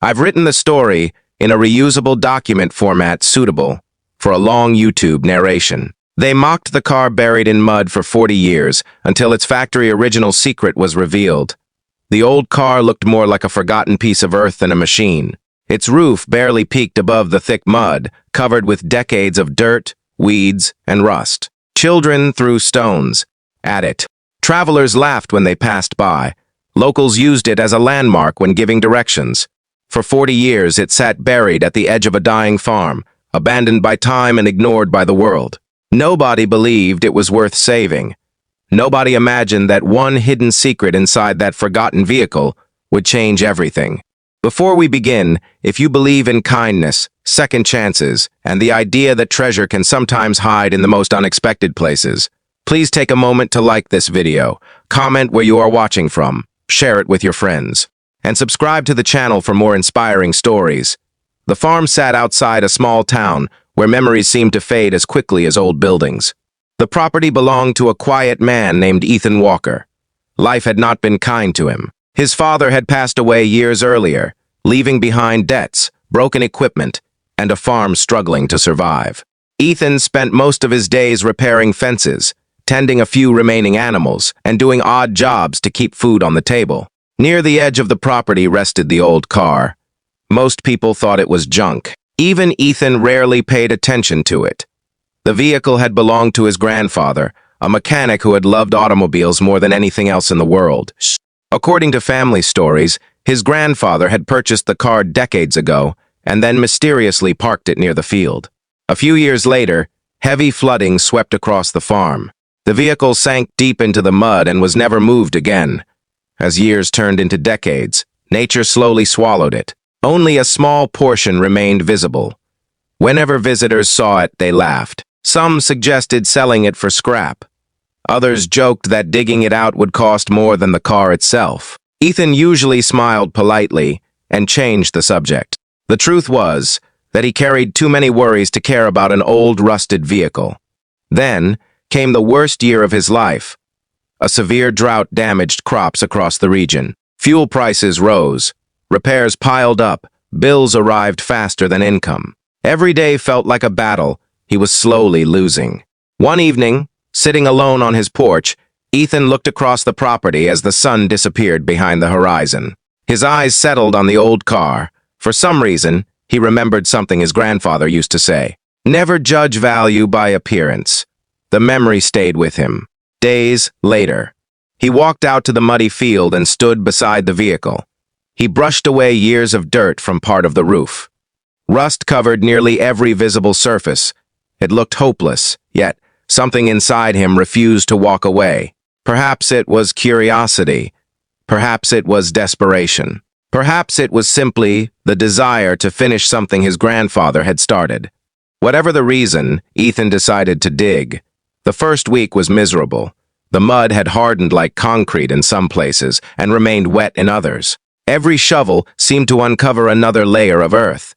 I've written the story in a reusable document format suitable for a long YouTube narration. They mocked the car buried in mud for 40 years until its factory original secret was revealed. The old car looked more like a forgotten piece of earth than a machine. Its roof barely peaked above the thick mud, covered with decades of dirt, weeds, and rust. Children threw stones at it. Travelers laughed when they passed by. Locals used it as a landmark when giving directions. For 40 years, it sat buried at the edge of a dying farm, abandoned by time and ignored by the world. Nobody believed it was worth saving. Nobody imagined that one hidden secret inside that forgotten vehicle would change everything. Before we begin, if you believe in kindness, second chances, and the idea that treasure can sometimes hide in the most unexpected places, please take a moment to like this video, comment where you are watching from, share it with your friends, and subscribe to the channel for more inspiring stories. The farm sat outside a small town where memories seemed to fade as quickly as old buildings. The property belonged to a quiet man named Ethan Walker. Life had not been kind to him. His father had passed away years earlier, leaving behind debts, broken equipment, and a farm struggling to survive. Ethan spent most of his days repairing fences, tending a few remaining animals, and doing odd jobs to keep food on the table. Near the edge of the property rested the old car. Most people thought it was junk. Even Ethan rarely paid attention to it. The vehicle had belonged to his grandfather, a mechanic who had loved automobiles more than anything else in the world. According to family stories, his grandfather had purchased the car decades ago and then mysteriously parked it near the field. A few years later, heavy flooding swept across the farm. The vehicle sank deep into the mud and was never moved again. As years turned into decades, nature slowly swallowed it. Only a small portion remained visible. Whenever visitors saw it, they laughed. Some suggested selling it for scrap. Others joked that digging it out would cost more than the car itself. Ethan usually smiled politely and changed the subject. The truth was that he carried too many worries to care about an old, rusted vehicle. Then came the worst year of his life. A severe drought damaged crops across the region. Fuel prices rose. Repairs piled up. Bills arrived faster than income. Every day felt like a battle he was slowly losing. One evening, sitting alone on his porch, Ethan looked across the property as the sun disappeared behind the horizon. His eyes settled on the old car. For some reason, he remembered something his grandfather used to say. Never judge value by appearance. The memory stayed with him. Days later, he walked out to the muddy field and stood beside the vehicle. He brushed away years of dirt from part of the roof. Rust covered nearly every visible surface. It looked hopeless, yet something inside him refused to walk away. Perhaps it was curiosity. Perhaps it was desperation. Perhaps it was simply the desire to finish something his grandfather had started. Whatever the reason, Ethan decided to dig. The first week was miserable. The mud had hardened like concrete in some places and remained wet in others. Every shovel seemed to uncover another layer of earth.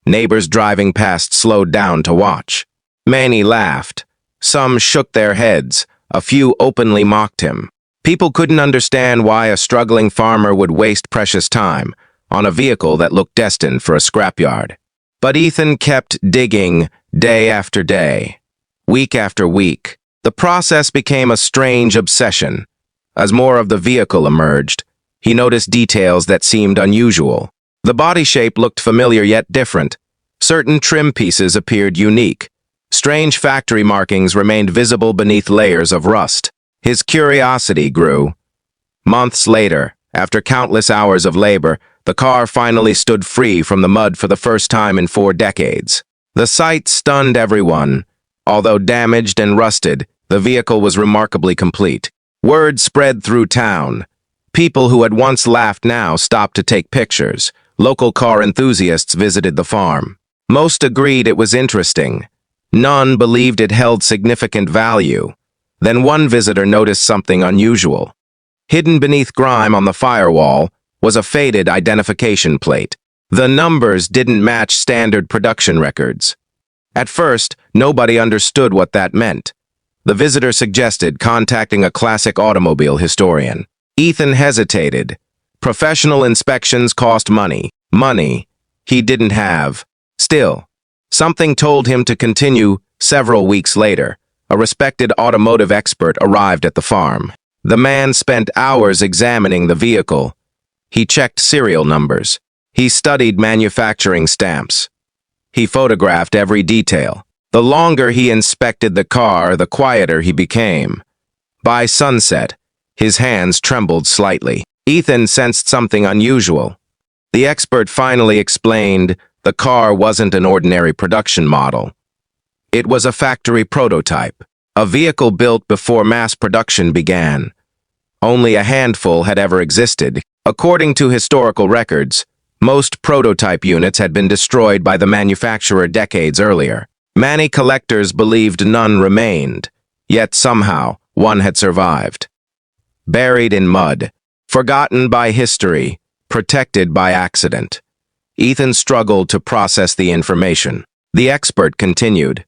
Neighbors driving past slowed down to watch. Many laughed. Some shook their heads. A few openly mocked him. People couldn't understand why a struggling farmer would waste precious time on a vehicle that looked destined for a scrapyard. But Ethan kept digging day after day, week after week. The process became a strange obsession. As more of the vehicle emerged, he noticed details that seemed unusual. The body shape looked familiar yet different. Certain trim pieces appeared unique. Strange factory markings remained visible beneath layers of rust. His curiosity grew. Months later, after countless hours of labor, the car finally stood free from the mud for the first time in 4 decades. The sight stunned everyone. Although damaged and rusted, the vehicle was remarkably complete. Word spread through town. People who had once laughed now stopped to take pictures. Local car enthusiasts visited the farm. Most agreed it was interesting. None believed it held significant value. Then one visitor noticed something unusual. Hidden beneath grime on the firewall was a faded identification plate. The numbers didn't match standard production records. At first, nobody understood what that meant. The visitor suggested contacting a classic automobile historian. Ethan hesitated. Professional inspections cost money. money he didn't have. Still, something told him to continue. Several weeks later, a respected automotive expert arrived at the farm. The man spent hours examining the vehicle. He checked serial numbers. He studied manufacturing stamps. He photographed every detail. The longer he inspected the car, the quieter he became. By sunset, his hands trembled slightly. Ethan sensed something unusual. The expert finally explained the car wasn't an ordinary production model. It was a factory prototype, a vehicle built before mass production began. Only a handful had ever existed. According to historical records, most prototype units had been destroyed by the manufacturer decades earlier. Many collectors believed none remained, yet somehow one had survived. Buried in mud, forgotten by history, protected by accident. Ethan struggled to process the information. The expert continued.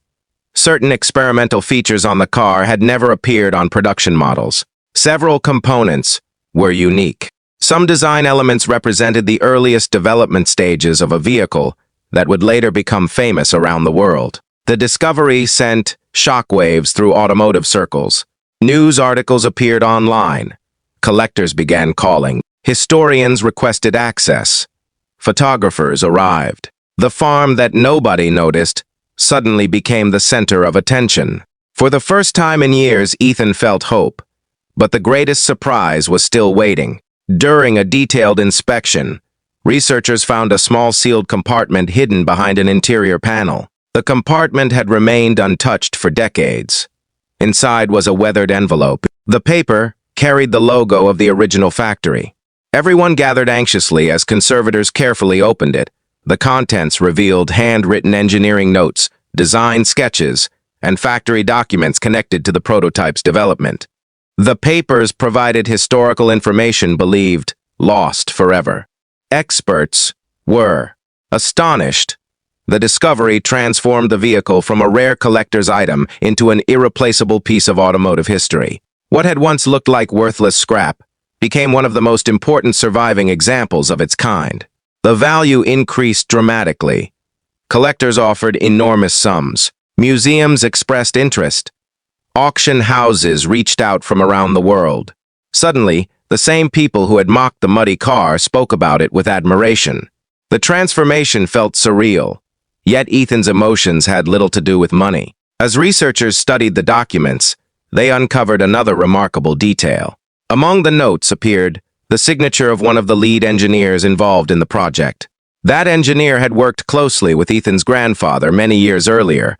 Certain experimental features on the car had never appeared on production models. Several components were unique. Some design elements represented the earliest development stages of a vehicle that would later become famous around the world. The discovery sent shockwaves through automotive circles. News articles appeared online. Collectors began calling. Historians requested access. Photographers arrived. The farm that nobody noticed suddenly became the center of attention. For the first time in years, Ethan felt hope. But the greatest surprise was still waiting. During a detailed inspection, researchers found a small sealed compartment hidden behind an interior panel. The compartment had remained untouched for decades. Inside was a weathered envelope. The paper carried the logo of the original factory. Everyone gathered anxiously as conservators carefully opened it. The contents revealed handwritten engineering notes, design sketches, and factory documents connected to the prototype's development. The papers provided historical information believed lost forever. Experts were astonished. The discovery transformed the vehicle from a rare collector's item into an irreplaceable piece of automotive history. What had once looked like worthless scrap became one of the most important surviving examples of its kind. The value increased dramatically. Collectors offered enormous sums. Museums expressed interest. Auction houses reached out from around the world. Suddenly, the same people who had mocked the muddy car spoke about it with admiration. The transformation felt surreal, yet Ethan's emotions had little to do with money. As researchers studied the documents, they uncovered another remarkable detail. Among the notes appeared the signature of one of the lead engineers involved in the project. That engineer had worked closely with Ethan's grandfather many years earlier.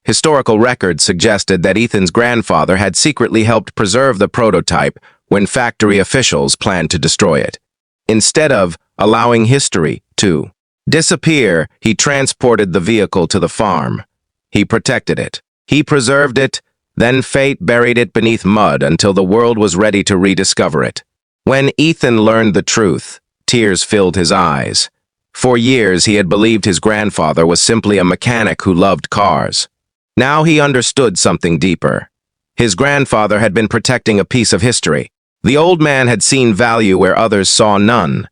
Historical records suggested that Ethan's grandfather had secretly helped preserve the prototype when factory officials planned to destroy it. Instead of allowing history to disappear, he transported the vehicle to the farm. He protected it. He preserved it, then fate buried it beneath mud until the world was ready to rediscover it. When Ethan learned the truth, tears filled his eyes. For years, he had believed his grandfather was simply a mechanic who loved cars. Now he understood something deeper. His grandfather had been protecting a piece of history. The old man had seen value where others saw none.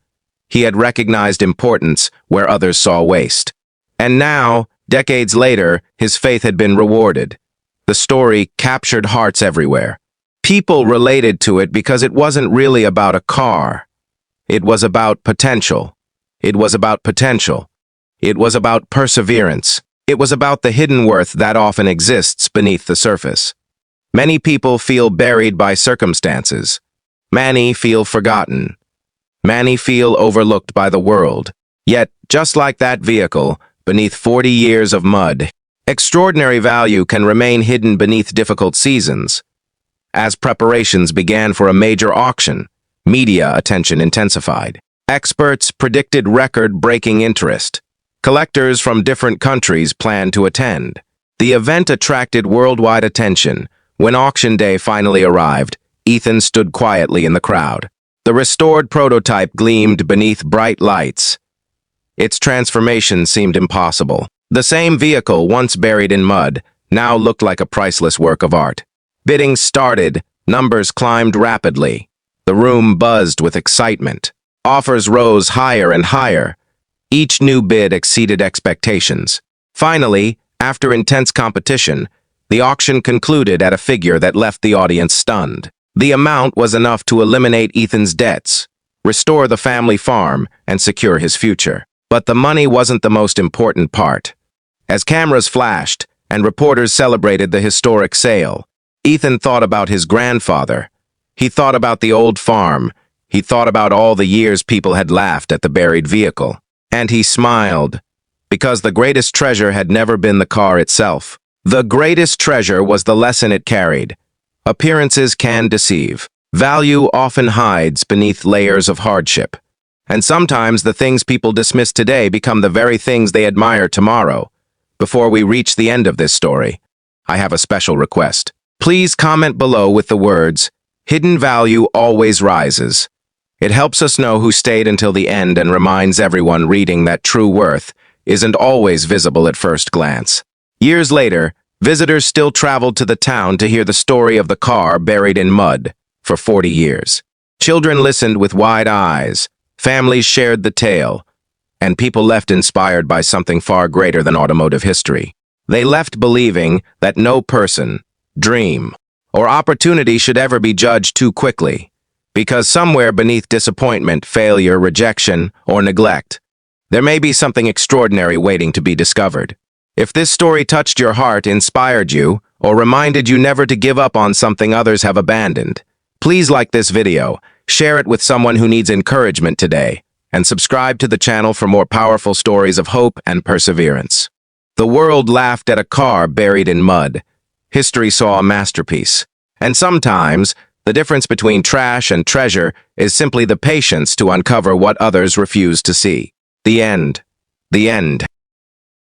He had recognized importance where others saw waste. And now, decades later, his faith had been rewarded. The story captured hearts everywhere. People related to it because it wasn't really about a car. It was about potential. It was about potential. It was about perseverance. It was about the hidden worth that often exists beneath the surface. Many people feel buried by circumstances. Many feel forgotten. Many feel overlooked by the world. Yet, just like that vehicle, beneath 40 years of mud, extraordinary value can remain hidden beneath difficult seasons. As preparations began for a major auction, media attention intensified. Experts predicted record-breaking interest. Collectors from different countries planned to attend. The event attracted worldwide attention. When auction day finally arrived, Ethan stood quietly in the crowd. The restored prototype gleamed beneath bright lights. Its transformation seemed impossible. The same vehicle, once buried in mud, now looked like a priceless work of art. Bidding started, numbers climbed rapidly. The room buzzed with excitement. Offers rose higher and higher. Each new bid exceeded expectations. Finally, after intense competition, the auction concluded at a figure that left the audience stunned. The amount was enough to eliminate Ethan's debts, restore the family farm, and secure his future. But the money wasn't the most important part. As cameras flashed and reporters celebrated the historic sale, Ethan thought about his grandfather. He thought about the old farm. He thought about all the years people had laughed at the buried vehicle. And he smiled, because the greatest treasure had never been the car itself. The greatest treasure was the lesson it carried. Appearances can deceive. Value often hides beneath layers of hardship. And sometimes the things people dismiss today become the very things they admire tomorrow. Before we reach the end of this story, I have a special request. Please comment below with the words, "Hidden value always rises." It helps us know who stayed until the end and reminds everyone reading that true worth isn't always visible at first glance. Years later, visitors still traveled to the town to hear the story of the car buried in mud for 40 years. Children listened with wide eyes, families shared the tale, and people left inspired by something far greater than automotive history. They left believing that no person, dream, or opportunity should ever be judged too quickly, because somewhere beneath disappointment, failure, rejection, or neglect, there may be something extraordinary waiting to be discovered. If this story touched your heart, inspired you, or reminded you never to give up on something others have abandoned, please like this video, share it with someone who needs encouragement today, and subscribe to the channel for more powerful stories of hope and perseverance. The world laughed at a car buried in mud. History saw a masterpiece. And sometimes, the difference between trash and treasure is simply the patience to uncover what others refuse to see. The end. The end.